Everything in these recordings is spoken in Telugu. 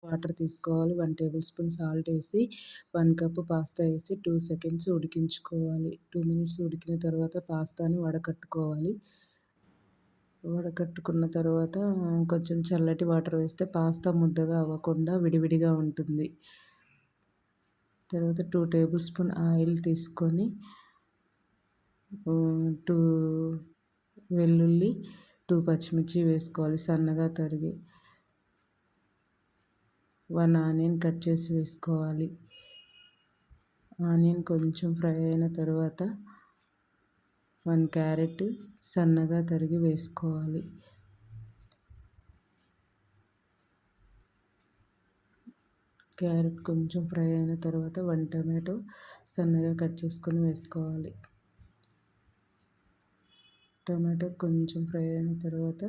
వాటర్ తీసుకోవాలి. 1 టేబుల్ స్పూన్ సాల్ట్ వేసి 1 కప్పు పాస్తా వేసి 2 సెకండ్స్ ఉడికించుకోవాలి. 2 మినిట్స్ ఉడికిన తర్వాత పాస్తాని వడకట్టుకోవాలి. వడకట్టుకున్న తర్వాత కొంచెం చల్లటి వాటర్ వేస్తే పాస్తా ముద్దగా అవ్వకుండా విడివిడిగా ఉంటుంది. తర్వాత 2 టేబుల్ స్పూన్ ఆయిల్ తీసుకొని 2 వెల్లుల్లి, 2 పచ్చిమిర్చి వేసుకోవాలి సన్నగా తరిగి. 1 ఆనియన్ కట్ చేసి వేసుకోవాలి. ఆనియన్ కొంచెం ఫ్రై అయిన తర్వాత 1 క్యారెట్ సన్నగా తరిగి వేసుకోవాలి. క్యారెట్ కొంచెం ఫ్రై అయిన తర్వాత 1 టమాటో సన్నగా కట్ చేసుకొని వేసుకోవాలి. టమాటో కొంచెం ఫ్రై అయిన తర్వాత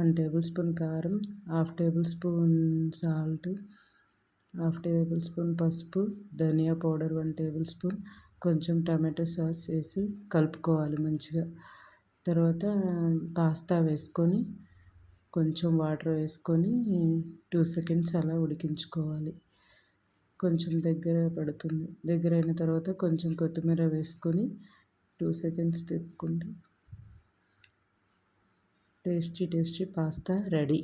1 టేబుల్ స్పూన్ కారం, half table spoon salt, half table spoon పసుపు, ధనియా పౌడర్ 1 టేబుల్ స్పూన్, కొంచెం టమాటో సాస్ వేసి కలుపుకోవాలి మంచిగా. తర్వాత పాస్తా వేసుకొని కొంచెం వాటర్ వేసుకొని 2 సెకండ్స్ అలా ఉడికించుకోవాలి. కొంచెం దగ్గర పడుతుంది. దగ్గర అయిన తర్వాత కొంచెం కొత్తిమీర వేసుకొని 2 సెకండ్స్ తిప్పుకుంటే టేస్టీ పాస్తా రెడీ.